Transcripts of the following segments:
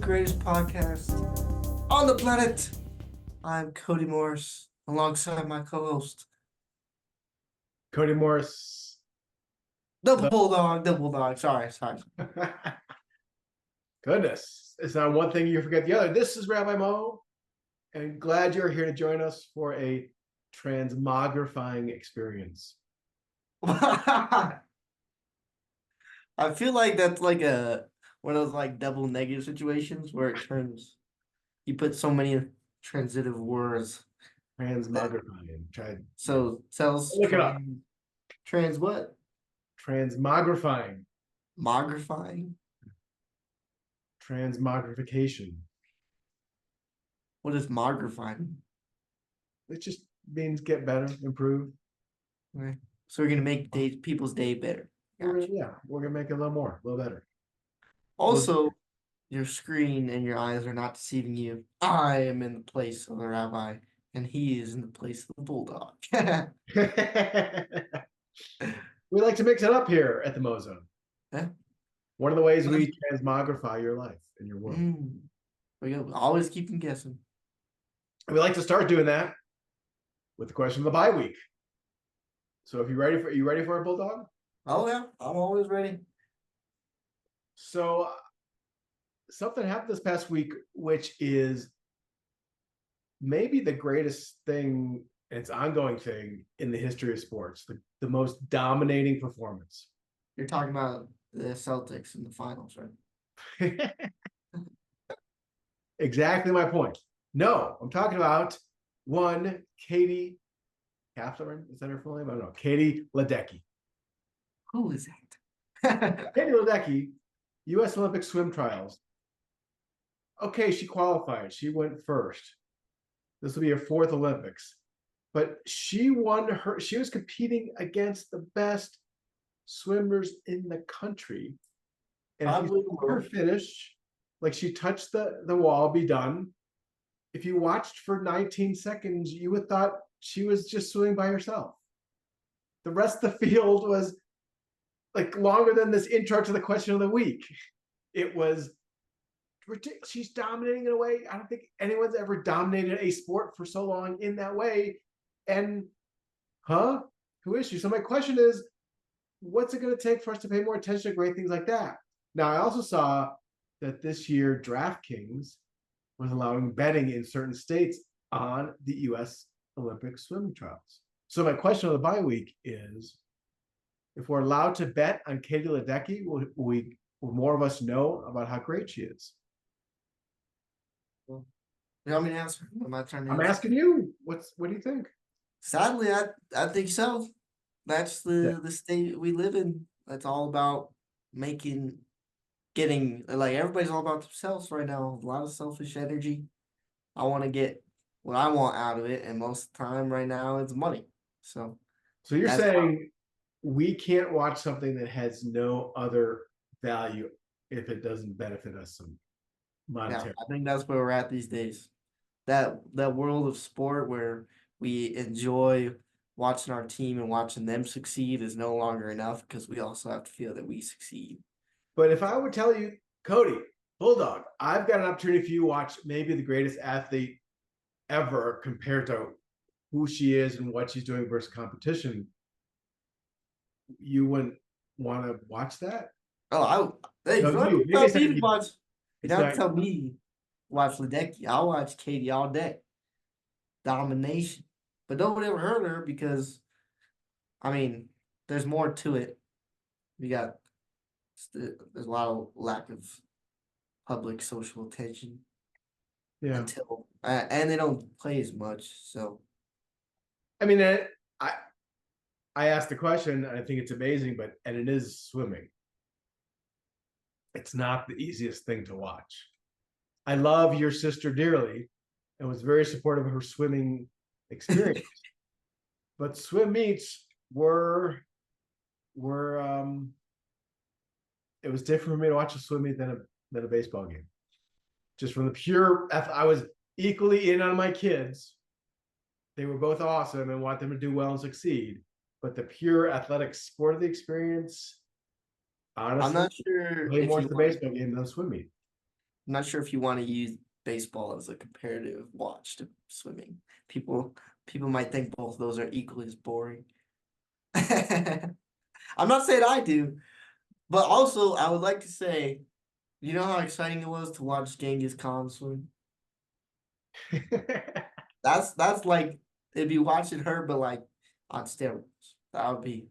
greatest podcast on the planet. I'm Cody Morris, alongside my co-host, Cody Morris. Double Bulldog. Sorry. Goodness, it's not one thing you forget the other. This is Rabbi Mo, and glad you're here to join us for a transmogrifying experience. I feel like that's like one of those like double negative situations where it turns. You put so many transitive words. Transmogrifying. So cells Look it up. Trans what? Transmogrifying. Mogrifying? Transmogrification. What is mogrifying? It just means get better, improve. Okay. So we're gonna make people's day better. Gotcha. We're gonna make it a little more, a little better. Also, your screen and your eyes are not deceiving you. I am in the place of the rabbi, and he is in the place of the bulldog. We like to mix it up here at the Mozone. Yeah. One of the ways we transmogrify your life and your world. We go. Always keep them guessing. And we like to start doing that with the question of the bye week. So if you ready for a bulldog? Oh yeah, I'm always ready. So something happened this past week, which is maybe the greatest thing, and it's ongoing thing in the history of sports, the most dominating performance. You're talking about the Celtics in the finals, right? Exactly my point. No, I'm talking about one Katie Catherine. Is that her full name? I don't know. Katie Ledecky. Who is that? Katie Ledecky, U.S. Olympic swim trials. Okay, she qualified. She went first. This will be her fourth Olympics. But she was competing against the best swimmers in the country. And if you saw her finish, like she touched the wall, be done. If you watched for 19 seconds, you would thought she was just swimming by herself. The rest of the field was like longer than this intro to the question of the week. It was ridiculous. She's dominating in a way I don't think anyone's ever dominated a sport for so long in that way. And who is she? So my question is, what's it going to take for us to pay more attention to great things like that? Now, I also saw that this year DraftKings was allowing betting in certain states on the U.S. Olympic swimming trials. So my question of the bye week is, if we're allowed to bet on Katie Ledecky, will more of us know about how great she is? You want me to answer? I'm asking you. What do you think? Sadly, I think so. That's the state we live in. That's all about getting like everybody's all about themselves right now. A lot of selfish energy. I want to get what I want out of it, and most of the time right now it's money. So you're saying we can't watch something that has no other value if it doesn't benefit us some monetary. Yeah, I think that's where we're at these days. That world of sport where we enjoy watching our team and watching them succeed is no longer enough because we also have to feel that we succeed. But if I would tell you, Cody, Bulldog, I've got an opportunity for you to watch maybe the greatest athlete ever compared to who she is and what she's doing versus competition, you wouldn't want to watch that? Oh, you don't have to tell me to watch Ledecky. I'll watch Katie all day. Domination. But nobody ever heard her because, I mean, there's more to it. There's a lot of lack of public social attention. Yeah. And they don't play as much. So, I mean, I asked the question, and I think it's amazing, and it is swimming. It's not the easiest thing to watch. I love your sister dearly and was very supportive of her swimming experience. But swim meets were it was different for me to watch a swim meet than a baseball game. Just from the pure, I was equally in on my kids. They were both awesome and want them to do well and succeed. But the pure athletic sport of the experience, honestly, I'm not sure way more to the baseball game than a swim meet. not sure if you want to use baseball as a comparative watch to swimming. People might think both of those are equally as boring. I'm not saying I do, but also I would like to say, you know how exciting it was to watch Genghis Khan swim? That's like it'd be watching her, but like on steroids. That would be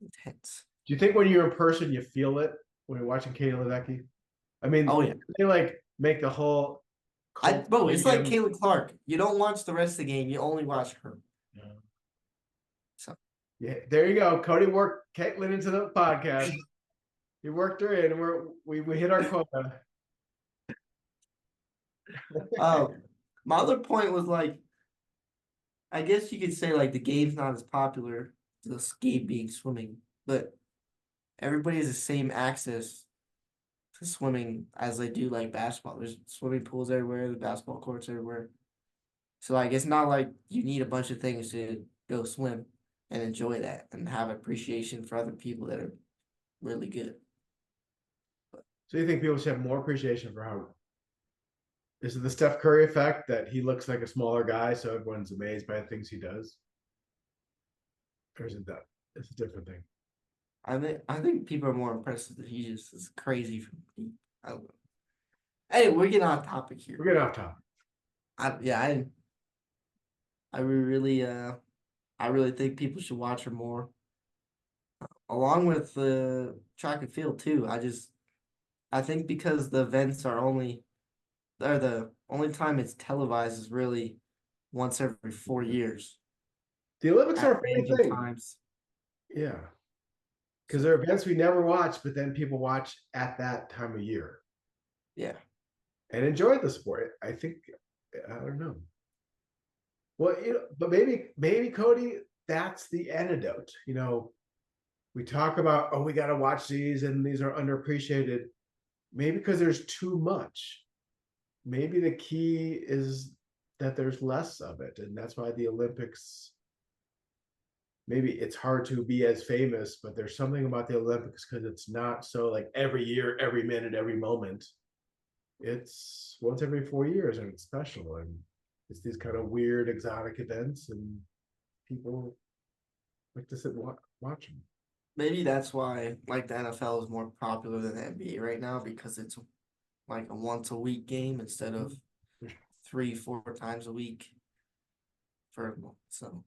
intense. Do you think when you're in person you feel it when you're watching Katie Ledecky? I mean, Oh yeah. they like make the whole Bro, it's like Caitlin Clark. You don't watch the rest of the game, you only watch her. Yeah. So Yeah, there you go. Cody worked Caitlin into the podcast. He worked her in, and we hit our quota. my other point was like, I guess you could say like the game's not as popular, the game being swimming, but everybody has the same access to swimming as they do like basketball. There's swimming pools everywhere, the basketball courts everywhere. So like it's not like you need a bunch of things to go swim and enjoy that and have appreciation for other people that are really good. So you think people should have more appreciation for how? Is it the Steph Curry effect that he looks like a smaller guy, so everyone's amazed by the things he does? Or is it that? It's a different thing. I think people are more impressed that he just is crazy from me. I don't know. Hey, we're getting off topic here. We're getting off topic. I really think people should watch her more. Along with the track and field too. I think because the events are the only time it's televised is really once every 4 years The Olympics are at a funny random thing. times. Yeah. Because there are events we never watch, but then people watch at that time of year. Yeah. And enjoy the sport. I think, I don't know. Well, but maybe Cody, that's the antidote. We talk about, oh, we got to watch these and these are underappreciated. Maybe because there's too much. Maybe the key is that there's less of it. And that's why the Olympics, maybe it's hard to be as famous, but there's something about the Olympics because it's not so like every year, every minute, every moment. It's once every 4 years and it's special. And it's these kind of weird, exotic events, and people like to sit and watch them. Maybe that's why like the NFL is more popular than the NBA right now because it's like a once a week game instead of 3-4 times a week so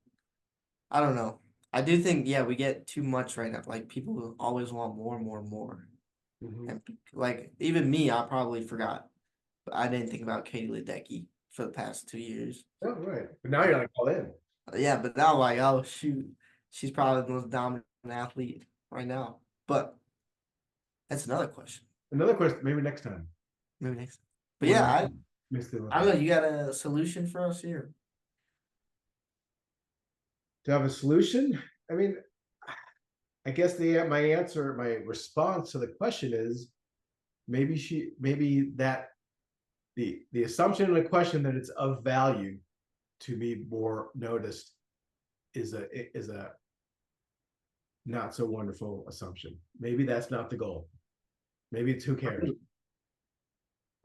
I don't know. I do think we get too much right now. Like people always want more and more and more. Mm-hmm. And like even me, I probably forgot. But I didn't think about Katie Ledecky for the past 2 years. Oh, right. But now you're like all in. Yeah, but now I'm like, oh shoot, she's probably the most dominant athlete right now. But that's another question. Another question, maybe next time. Maybe next time. But yeah, I don't know. You got a solution for us here? To have a solution? I mean, I guess my response to the question is maybe that the assumption in the question that it's of value to be more noticed is a not so wonderful assumption. Maybe that's not the goal. Maybe it's who cares.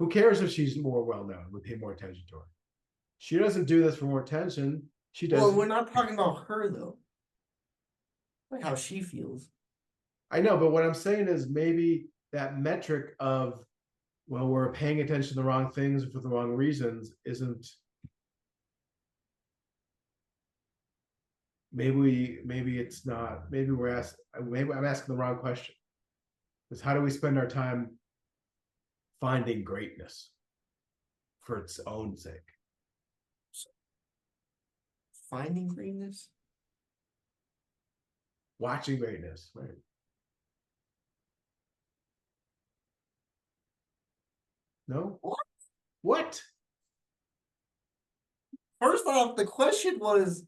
Who cares if she's more well known? We pay more attention to her. She doesn't do this for more attention. She does. Well, we're not talking about her though. Like how she feels. I know, but what I'm saying is maybe that metric of, well, we're paying attention to the wrong things for the wrong reasons isn't. Maybe it's not. Maybe I'm asking the wrong question. Is how do we spend our time finding greatness for its own sake? Finding greatness? Watching greatness, right? No? What? First off, the question was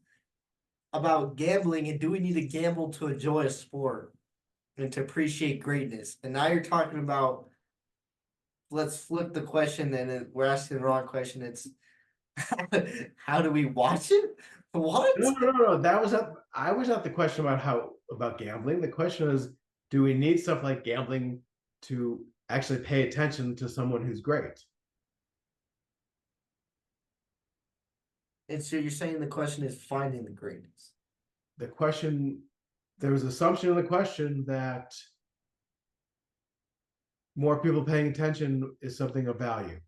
about gambling and do we need to gamble to enjoy a sport and to appreciate greatness? And now you're talking about let's flip the question and we're asking the wrong question. It's how do we watch it? What? No. I was not the question about gambling. The question is, do we need stuff like gambling to actually pay attention to someone who's great. And so you're saying the question is finding the greatness. The question, there was assumption in the question that more people paying attention is something of value.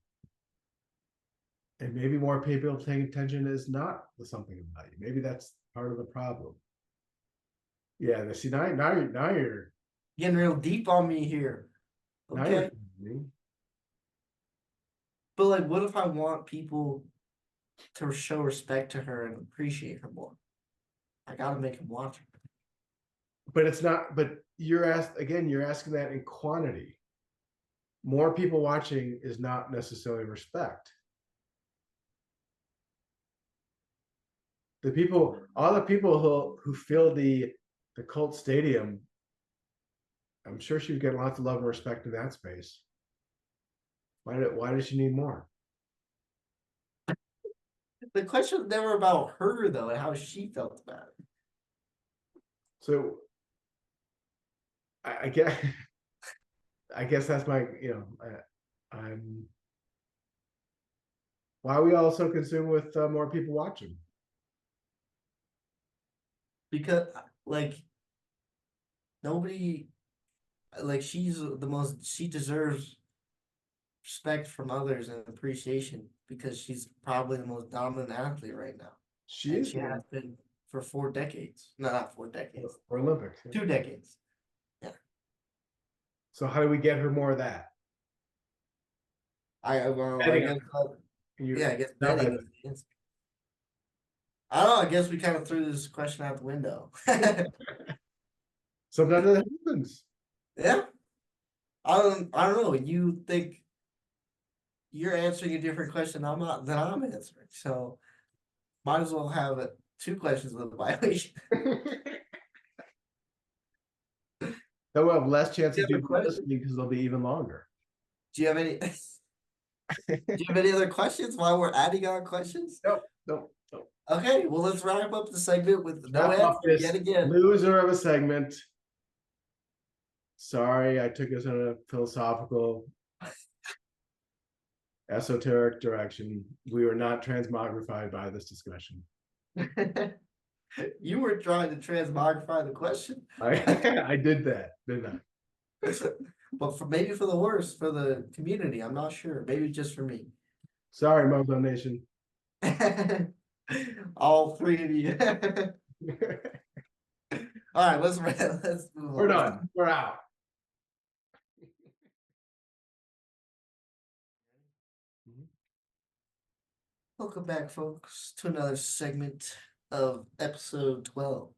And maybe more people paying attention is not something of value. Maybe that's part of the problem. Yeah, see now you're getting real deep on me here. Okay. But like, what if I want people to show respect to her and appreciate her more? I gotta make them watch her. But it's not, but you're asking that in quantity. More people watching is not necessarily respect. All the people who fill the cult stadium, I'm sure she's getting lots of love and respect in that space. Why does she need more? The question was never about her though, and how she felt about it. So I guess that's my, I'm why are we all so consumed with more people watching? Because like nobody, like she deserves respect from others and appreciation because she's probably the most dominant athlete right now. She has been for 4 decades. No, not 4 decades. For Olympics. 2 decades. Yeah. So how do we get her more of that? I guess betting is. I don't know. I guess we kind of threw this question out the window. Sometimes it happens. Yeah. I don't know. You think you're answering a different question I'm answering. So might as well have 2 questions with a violation. Then we'll have less chance to do listening because they'll be even longer. Do you have any other questions while we're adding on questions? Nope. Okay, well let's wrap up the segment with no answer yet again. Loser of a segment. Sorry, I took us in a philosophical, esoteric direction. We were not transmogrified by this discussion. You were trying to transmogrify the question. I did that, didn't I? But maybe for the worse, for the community, I'm not sure. Maybe just for me. Sorry, Mogo Nation. All 3 of you. All right, let's move on. We're done. We're out. Welcome back, folks, to another segment of episode 12.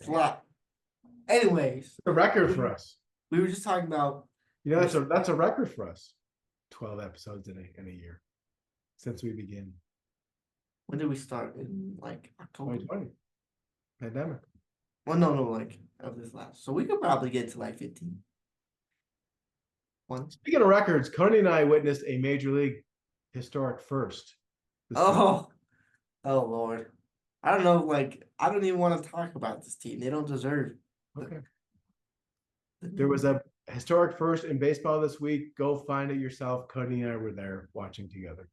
It's a lot. Anyways, a record for us. We were just talking about. That's a record for us. 12 episodes in a year since we began. When did we start? In like October 2020. Pandemic. Well, no, like of this last. So we could probably get to like 15. Speaking of records, Coney and I witnessed a major league historic first. Oh Lord. I don't know, like I don't even want to talk about this team. They don't deserve it. Okay. There was a historic first in baseball this week. Go find it yourself. Cody and I were there watching together.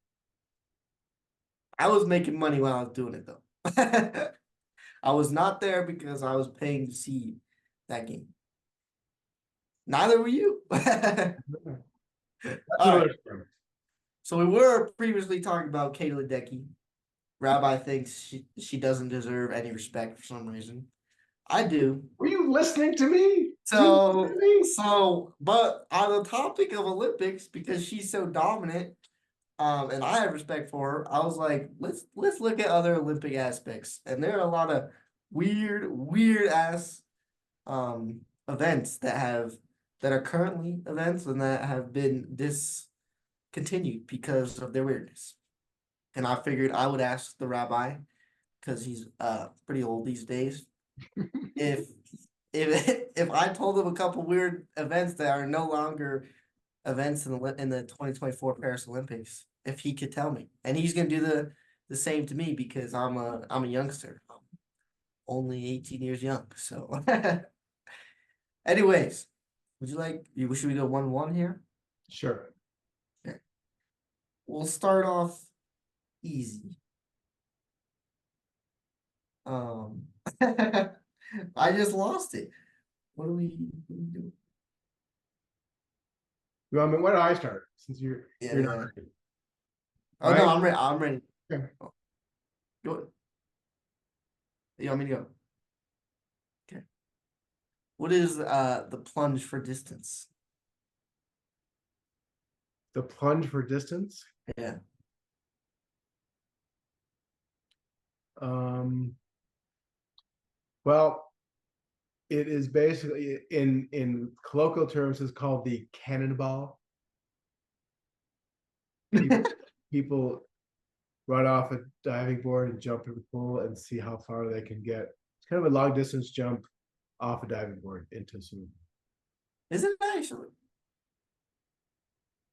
I was making money while I was doing it, though. I was not there because I was paying to see that game. Neither were you. All right. So we were previously talking about Katie Ledecky. Rabbi thinks she doesn't deserve any respect for some reason. I do. Were you listening to me? But on the topic of Olympics, because she's so dominant, and I have respect for her, I was like, let's look at other Olympic aspects. And there are a lot of weird ass events that are currently events and that have been discontinued because of their weirdness. And I figured I would ask the rabbi, because he's pretty old these days, if I told him a couple weird events that are no longer events in the 2024 Paris Olympics, if he could tell me. And he's gonna do the same to me because I'm a youngster. I'm only 18 years young. So anyways, Would you like? Should we go 1-1 here? Sure. We'll start off easy. I just lost it. What do we do? You want me? Why do I start? Since you're Yeah, you're yeah. not. Oh no, I'm ready. I'm ready. Okay. Go. You want me to go? Okay. What is the plunge for distance? The plunge for distance. Yeah. Well, it is basically in colloquial terms is called the cannonball. People run off a diving board and jump in the pool and see how far they can get. It's kind of a long distance jump off a diving board into swimming. Is it actually?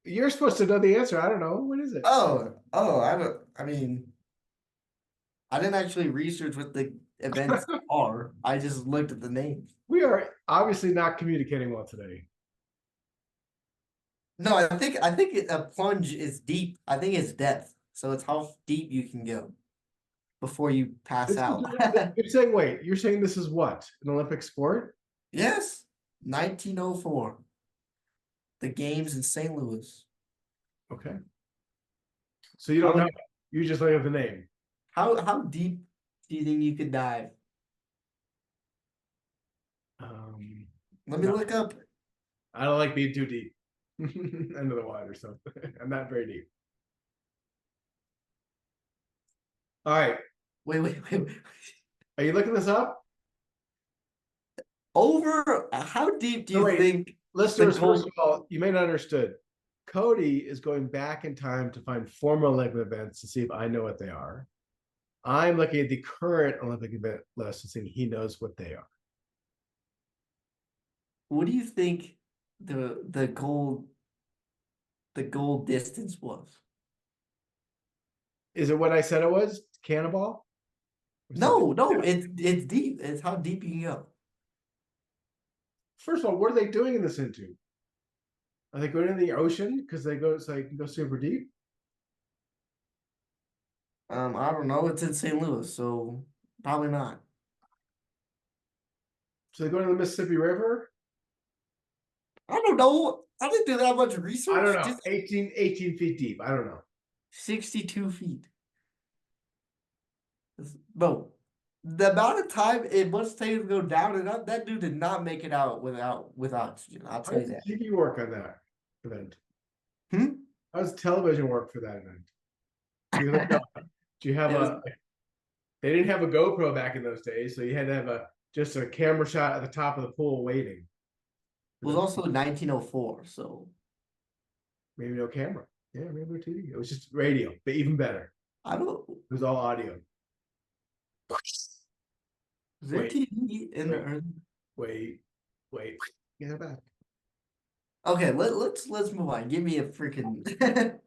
You're supposed to know the answer. I don't know. What is it? Oh, I don't. I mean, I didn't actually research what the events are. I just looked at the names. We are obviously not communicating well today. No, I think a plunge is deep. I think it's depth. So it's how deep you can go before you pass out. You're saying, wait, you're saying this is what? An Olympic sport? Yes, 1904. The games in St. Louis. Okay. So you don't know. You just look at the name. How deep do you think you could dive? Let me look up. I don't like being too deep. Under the water, so I'm not very deep. All right. Wait. Are you looking this up? Over how deep do you think? Listeners, first of all, you may not understood. Cody is going back in time to find former Olympic events to see if I know what they are. I'm looking at the current Olympic event list and seeing he knows what they are. What do you think the gold distance was? Is it what I said it was? Cannonball? No, it's deep. It's how deep you can go. First of all, what are they doing in this into? Are they going in the ocean because they go so they can go super deep? I don't know. It's in St. Louis, so probably not. So they go to the Mississippi River? I don't know. I didn't do that much research. I don't know. Just 18 feet deep. I don't know. 62 feet. No. The amount of time it must take to go down and up, that dude did not make it out with oxygen. I'll tell you that. How did TV work on that event? Hmm? How does television work for that event? Do you have a? They didn't have a GoPro back in those days, so you had to have just a camera shot at the top of the pool waiting. It was also 1904, so maybe no camera. Yeah, maybe no TV. It was just radio, but even better. I don't. It was all audio. Is there TV in there? Wait. Get it back. Okay, let's move on. Give me a freaking.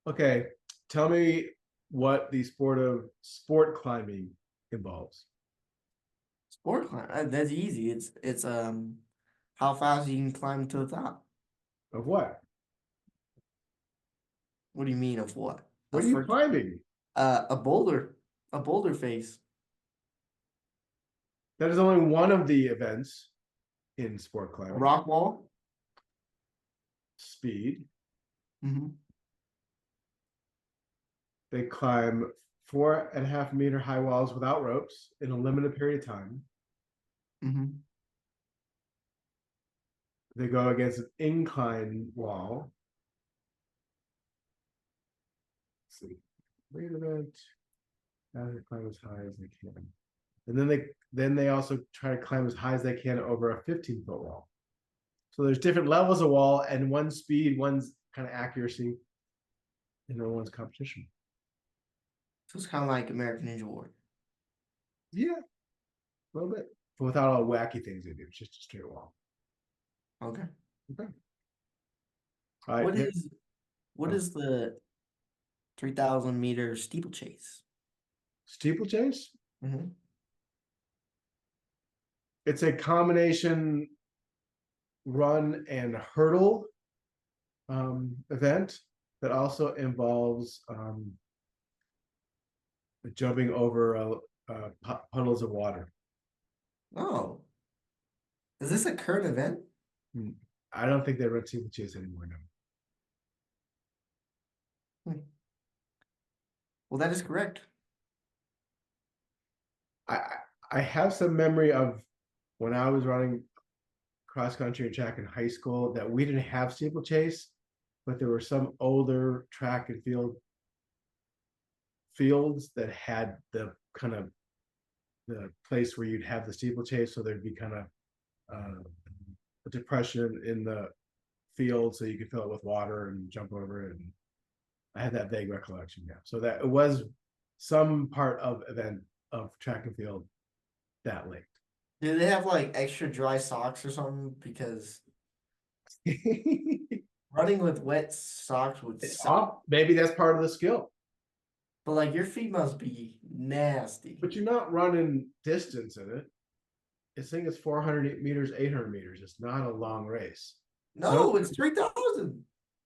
Okay, tell me what the sport climbing involves. Sport climb. That's easy. It's how fast you can climb to the top. Of what? What do you mean of what? What are you climbing? A boulder face. That is only one of the events in sport climbing. A rock wall. Speed. Mm-hmm. They climb 4.5 meter high walls without ropes in a limited period of time. Mm-hmm. They go against an incline wall. Let's see. Main event. They climb as high as they can. And then they also try to climb as high as they can over a 15-foot wall. So there's different levels of wall, and one's speed, one's kind of accuracy, and then one's competition. So it's kind of like American Ninja Warrior. Yeah, a little bit, but without all the wacky things they do. It's just a straight wall. Okay. Okay. All right. What is the 3,000 meter steeplechase? Steeplechase? Mm-hmm. It's a combination run and hurdle event that also involves jumping over puddles of water. Oh, is this a current event? I don't think they run steeplechase anymore now. Well, that is correct. I have some memory of when I was running cross country and track in high school that we didn't have steeplechase, but there were some older track and fields that had the kind of the place where you'd have the steeplechase, so there'd be kind of a depression in the field, so you could fill it with water and jump over it. And I had that vague recollection, yeah. So that it was some part of event of track and field that late. Do they have like extra dry socks or something? Because running with wet socks would suck. Maybe that's part of the skill. But like your feet must be nasty. But you're not running distance in it. This thing is 400 meters, 800 meters. It's not a long race. No, it's 3,000.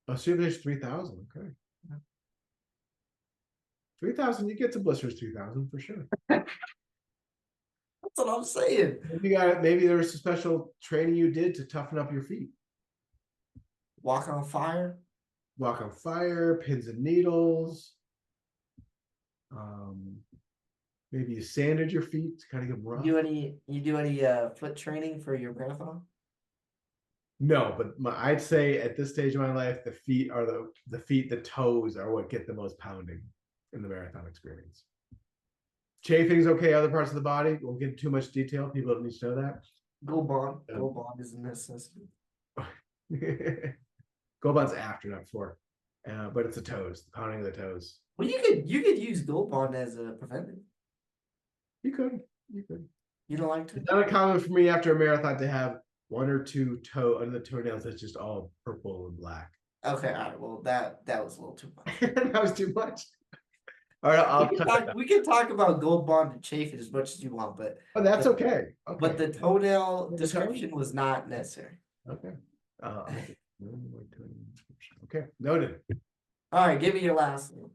Oh, so there's 3,000. Okay. 3,000, you get to blisters 3,000 for sure. That's what I'm saying. Maybe there was some special training you did to toughen up your feet. Walk on fire. Walk on fire, pins and needles. Maybe you sanded your feet to kind of get rough. You do any foot training for your marathon? No, but I'd say at this stage of my life, the feet are the toes are what get the most pounding in the marathon experience. Chafing's okay, other parts of the body, won't get into too much detail. People don't need to know that. Go bond is a necessity. Go bond's after, not before. But it's the toes, the pounding of the toes. Well, you could use Gold Bond as a preventive. You could. You don't like to? It's not uncommon for me after a marathon to have one or two under the toenails that's just all purple and black. Okay, all right. Well, that was a little too much. That was too much. All right, we can talk about Gold Bond and chafing as much as you want, but that's okay. But the toenail description was not necessary. Okay. Okay, noted. All right, give me your last one.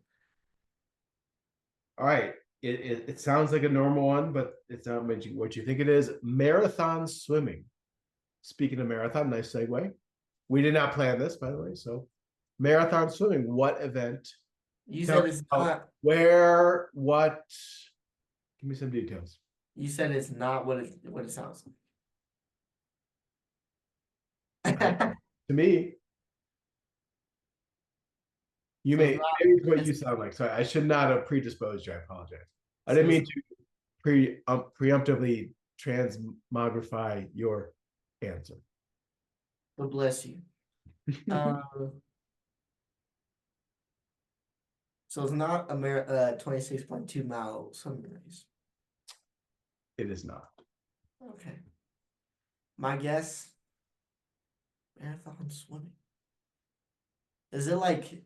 All right. It sounds like a normal one, but it's not what you think it is. Marathon swimming. Speaking of marathon, nice segue. We did not plan this, by the way. So, marathon swimming. What event? You said it's not. Where? What? Give me some details. You said it's not what it sounds like. To me, you may maybe what you sound like. Sorry, I should not have predisposed you. I apologize. I didn't mean to preemptively transmogrify your answer. But bless you. So it's not a 26.2 mile swimming race. It is not. Okay. My guess, marathon swimming. Is it like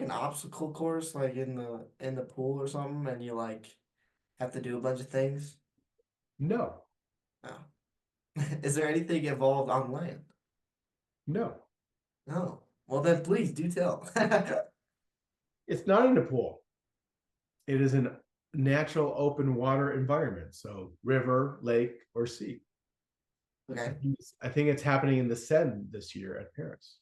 an obstacle course, like in the pool or something, and you like have to do a bunch of things? No. No. Is there anything involved on land? No. No. Well, then please do tell. It's not in a pool. It is a natural open water environment, so river, lake, or sea. Okay. I think it's happening in the Seine this year at Paris.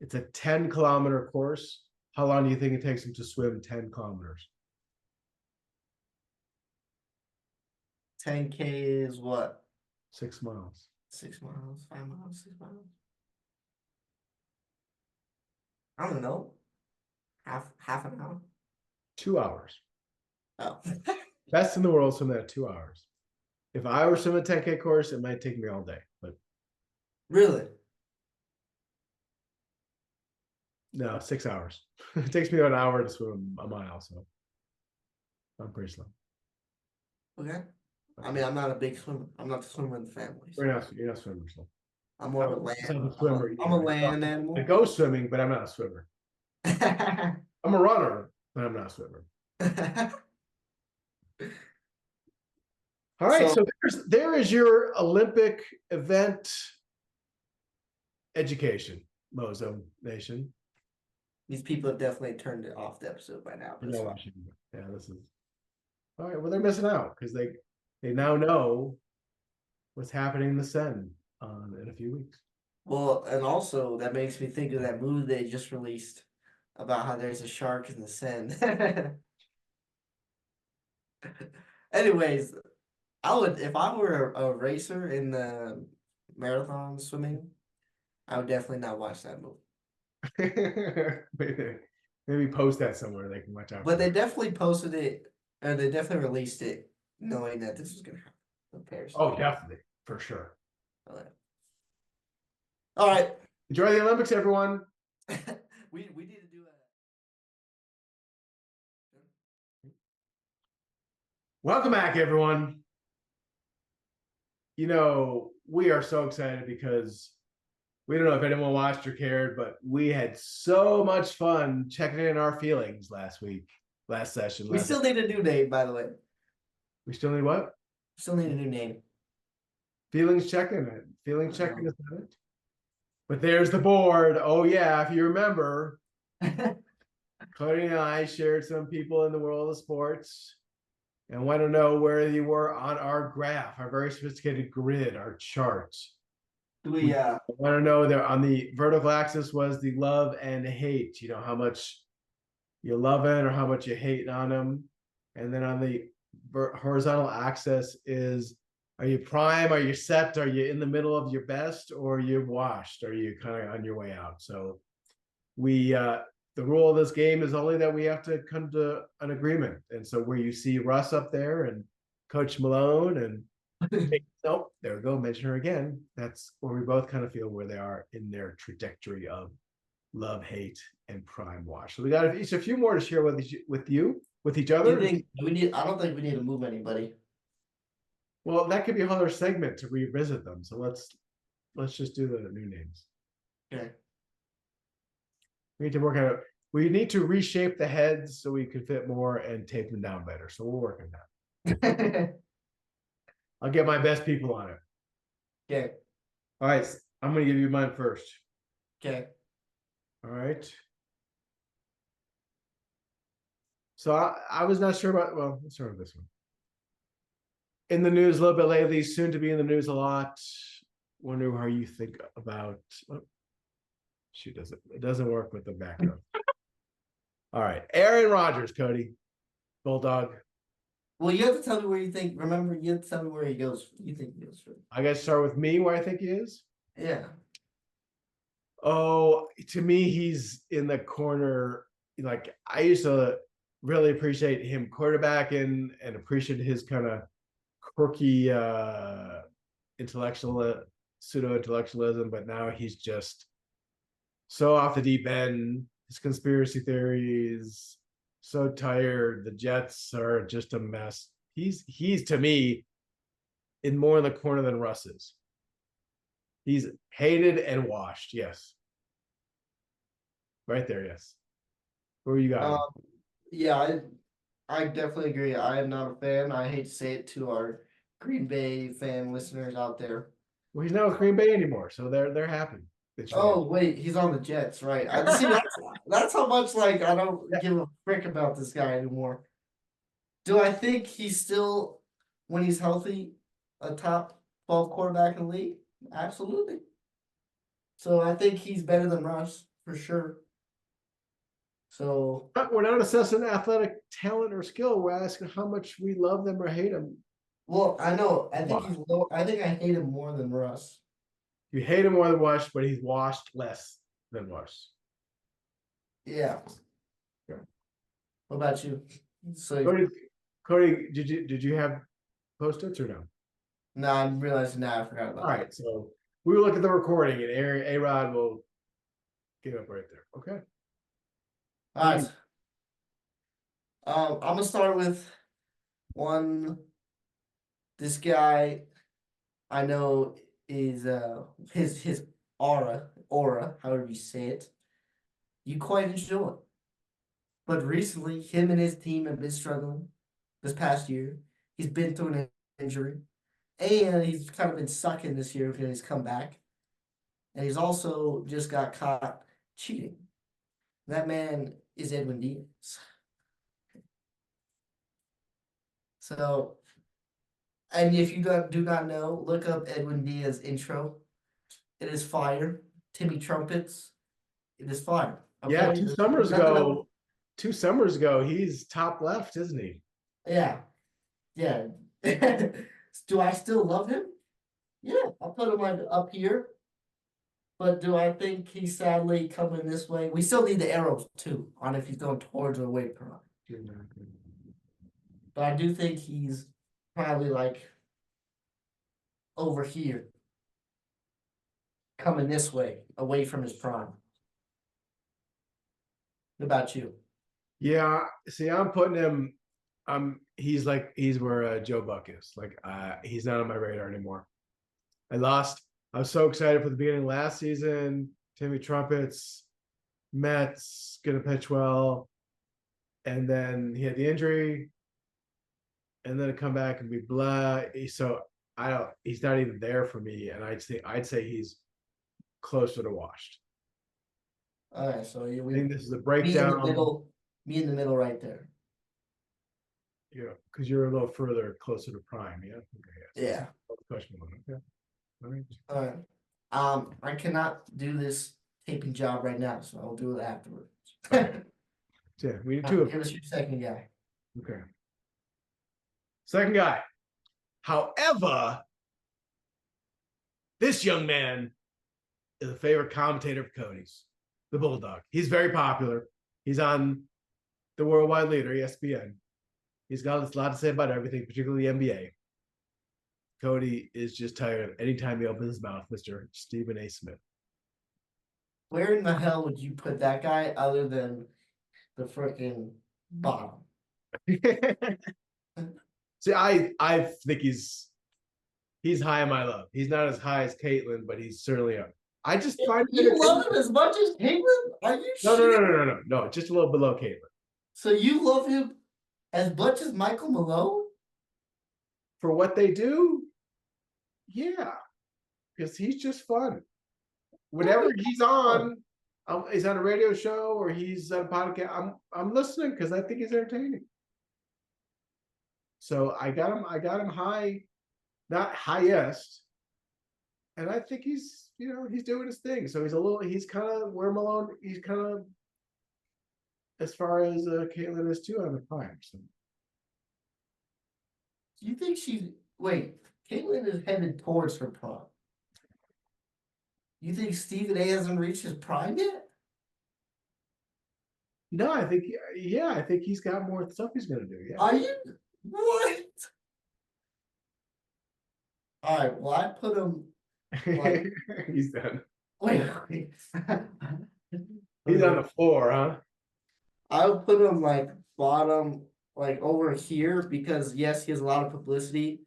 It's a 10-kilometer course. How long do you think it takes them to swim 10 kilometers? 10K is what? 6 miles. 6 miles, 5 miles, 6 miles. I don't know. Half an hour. 2 hours. Oh. Best in the world swimming at 2 hours. If I were swimming a 10K course, it might take me all day. But really? No, 6 hours. It takes me about an hour to swim a mile, so I'm pretty slow. Okay. I mean, I'm not a big swimmer. I'm not the swimmer in the family. So. You're not swimming, so. I'm more of a land. Swimmer. I'm a land animal. I go swimming, but I'm not a swimmer. I'm a runner, but I'm not a swimmer. All right, so there is your Olympic event education, Mozo Nation. These people have definitely turned it off the episode by now. Yeah, this is all right. Well, they're missing out because they now know what's happening in the Sen in a few weeks. Well, and also that makes me think of that movie they just released about how there's a shark in the Seine. Anyways, I would, if I were a racer in the marathon swimming, I would definitely not watch that movie. Maybe post that somewhere they can watch out. But they definitely posted it, or they definitely released it, knowing that this was gonna happen. Oh, definitely, for sure. All right. Enjoy the Olympics, everyone. we need to do a. Welcome back, everyone. You know, we are so excited because we don't know if anyone watched or cared, but we had so much fun checking in our feelings last session. We still need a new name, by the way. We still need what? Still need a new name. Feelings checking it. Feelings checking is not it. But there's the board. Oh yeah, if you remember, Cody and I shared some people in the world of sports and want to know where you were on our graph, our very sophisticated grid, our charts. We want to know that on the vertical axis was the love and hate, you know, how much you love it or how much you hate on them. And then on the horizontal axis is, are you prime? Are you set? Are you in the middle of your best, or are you washed? Are you kind of on your way out? So we the rule of this game is only that we have to come to an agreement. And so where you see Russ up there and Coach Malone and nope, there we go, mention her again. That's where we both kind of feel where they are in their trajectory of love, hate, and prime wash. So we got each a few more to share with each other. I don't think we need to move anybody. Well, that could be another segment to revisit them. So let's just do the new names. Okay. We need to work out. We need to reshape the heads so we can fit more and tape them down better. So we'll work on that. I'll get my best people on it. Okay. All right. I'm going to give you mine first. Okay. All right. So I was not sure about, well, let's start with this one. In the news a little bit lately, soon to be in the news a lot. Wonder how you think about, it doesn't work with the background. All right. Aaron Rodgers, Cody. Bulldog. Well, you have to tell me where you think. Remember, you have to tell me where he goes. You think he goes for? I got to start with me where I think he is. Yeah. Oh, to me, he's in the corner. Like I used to really appreciate him quarterbacking and appreciate his kind of quirky pseudo-intellectualism, but now he's just so off the deep end. His conspiracy theories, so tired. The Jets are just a mess. He's to me in more in the corner than Russ is. He's hated and washed. Yes. Right there, yes. Where you got? Yeah, I definitely agree. I am not a fan. I hate to say it to our Green Bay fan listeners out there. Well, he's not with Green Bay anymore, so they're happy. Oh wait, he's on the Jets, right? I see. That's how much like I don't give a frick about this guy anymore. Do I think he's still, when he's healthy, a top 12 quarterback in the league? Absolutely. So I think he's better than Russ for sure. So we're not assessing athletic talent or skill. We're asking how much we love them or hate them. Well, I know. I think he's low. I think I hate him more than Russ. You hate him more than Russ, but he's washed less than Russ. Yeah. What about you? So Cody, did you have post-its or no? No, I'm realizing now I forgot about All right, so we will look at the recording and A-Rod will get up right there. Okay. All right. I'm gonna start with one. This guy I know is his aura, however you say it, you quite enjoy. But recently, him and his team have been struggling this past year. He's been through an injury, and he's kind of been sucking this year because he's come back, and he's also just got caught cheating. That man is Edwin Diaz. So, and if you do not know, look up Edwin Diaz intro. It is fire. Timmy Trumpets. It is fire. Okay? Yeah, 2 summers ago, he's top left, isn't he? Yeah. Yeah. Do I still love him? Yeah, I'll put him like up here. But do I think he's sadly coming this way? We still need the arrows too, on if he's going towards or away from us. But I do think he's probably like over here, coming this way, away from his prime. What about you? Yeah, see, I'm putting him. He's where Joe Buck is. Like, he's not on my radar anymore. I was so excited for the beginning of last season. Timmy Trumpets, Mets, gonna pitch well, and then he had the injury, and then come back and be blah. So he's not even there for me, and I'd say he's closer to washed. All right, so I think this is a breakdown. Me in the middle, right there. Yeah, because you're a little closer to prime. Yeah. Okay, yeah. Question one. Okay. All right. I cannot do this taping job right now, so I'll do it afterwards. Yeah, we need 2 of them. Give us your second guy. Okay. Second guy. However, this young man is a favorite commentator of Cody's, the Bulldog. He's very popular. He's on the worldwide leader, ESPN. He's got a lot to say about everything, particularly the NBA. Cody is just tired of anytime he opens his mouth, Mr. Stephen A. Smith. Where in the hell would you put that guy other than the freaking bottom? See, I think he's high on my love. He's not as high as Caitlyn, but he's certainly up. I just find you love him as much as Caitlyn? Are you No, just a little below Caitlyn. So you love him as much as Michael Malone? For what they do? Yeah. Because he's just fun. Whenever he's on a radio show or he's on a podcast, I'm listening because I think he's entertaining. So I got him high, not highest. And I think he's doing his thing. So he's kind of where Malone, he's kind of as far as Caitlyn is too on the prime. So. Do you think Caitlyn is headed towards her prime? You think Stephen A hasn't reached his prime yet? No, I think he's got more stuff he's gonna do. Yeah. Are you what? All right, well I put him like he's done. Wait. He's on the floor, huh? I would put him like bottom, like over here, because yes, he has a lot of publicity,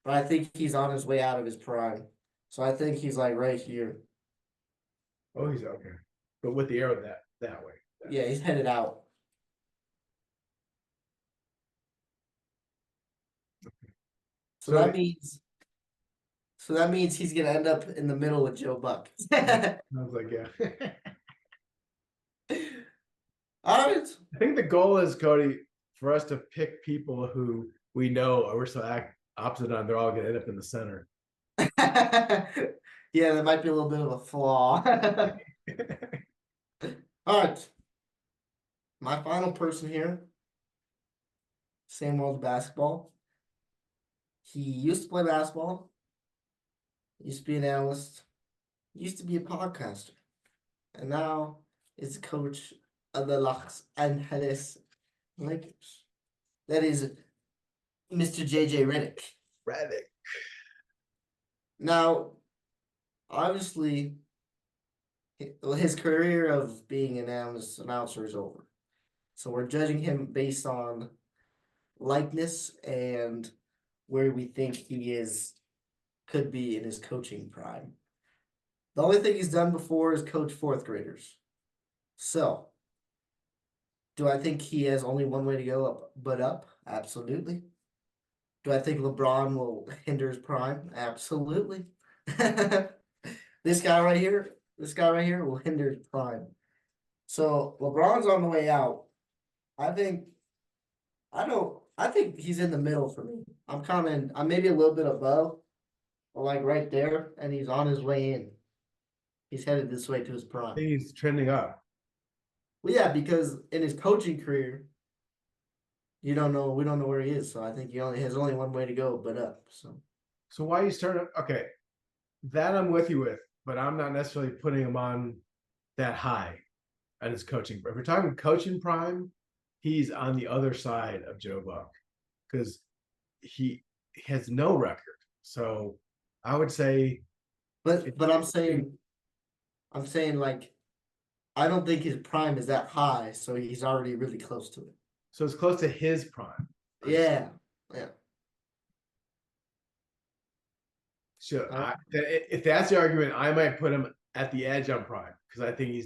but I think he's on his way out of his prime. So I think he's like right here. Oh, he's okay. But with the arrow that way. Yeah, he's headed out. So that means he's gonna end up in the middle with Joe Buck. I was like, yeah. All right. I think the goal is, Cody, for us to pick people who we know or we're so opposite on, they're all gonna end up in the center. Yeah, that might be a little bit of a flaw. All right. My final person here, same world basketball. He used to play basketball. Used to be an analyst. Used to be a podcaster. And now is the coach of the Los Angeles Lakers. That is Mr. JJ Redick. Now, obviously, his career of being an announcer is over. So we're judging him based on likeness and where we think he could be in his coaching prime. The only thing he's done before is coach fourth graders. So, do I think he has only one way to go up? Absolutely. Do I think LeBron will hinder his prime? Absolutely. This guy right here will hinder his prime. So LeBron's on the way out. I think he's in the middle for me. I'm maybe a little bit above, or like right there, and he's on his way in. He's headed this way to his prime. He's trending up. Well, yeah, because in his coaching career, we don't know where he is. So I think he only has one way to go, but up. So why are you starting? Okay, that I'm with you with, but I'm not necessarily putting him on that high at his coaching. If we're talking coaching prime, he's on the other side of Joe Buck because he has no record. So I would say, but I'm saying like, I don't think his prime is that high, so he's already really close to it. So it's close to his prime. Yeah. So if that's the argument, I might put him at the edge on prime because I think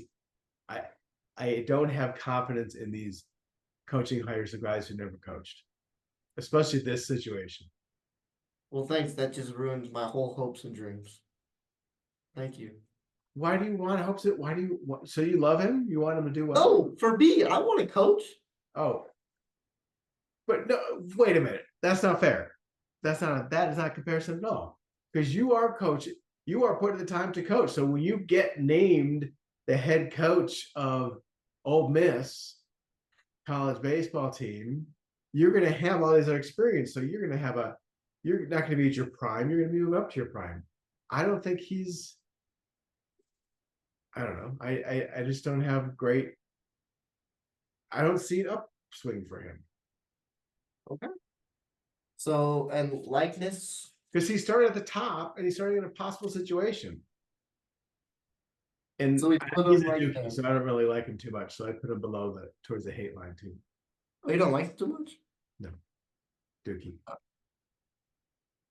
I don't have confidence in these coaching hires of guys who never coached, especially this situation. Well, thanks. That just ruins my whole hopes and dreams. Thank you. Why do you want hopes? Why do you want? So you love him? You want him to do well? No, for me, I want to coach. Oh, but no. Wait a minute. That's not fair. That is not a comparison at all. Because you are coaching. You are putting the time to coach. So when you get named the head coach of Ole Miss college baseball team, you're going to have all this experience. So you're not going to be at your prime. You're going to move up to your prime. I don't think he's. I don't know. I just don't have great. I don't see an upswing for him. Okay. So, and likeness. Because he started at the top and he's starting in a possible situation. And so he's a dookie, so I don't really like him too much. So I put him below towards the hate line too. Oh, you don't like him too much? No. Dookie.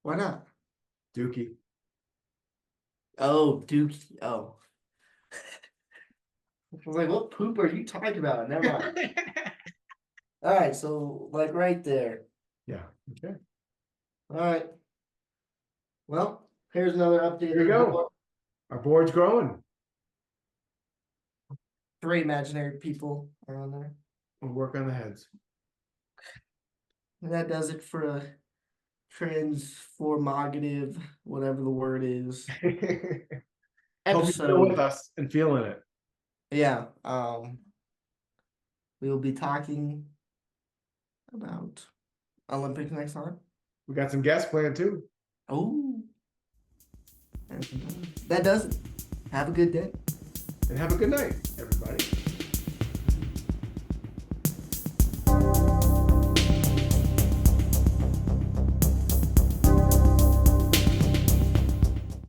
Why not? Dookie. Oh, Dookie. Oh. I was like, what poop are you talking about? Never mind. All right, so like right there. Yeah. Okay. All right. Well, here's another update. Here we go. Our board's growing. 3 imaginary people are on there. We'll work on the heads. And that does it for a transformative, whatever the word is. Hope you're still with us and feeling it. Yeah. We will be talking about Olympics next time. We got some guests planned too. Oh. That does it. Have a good day. And have a good night, everybody.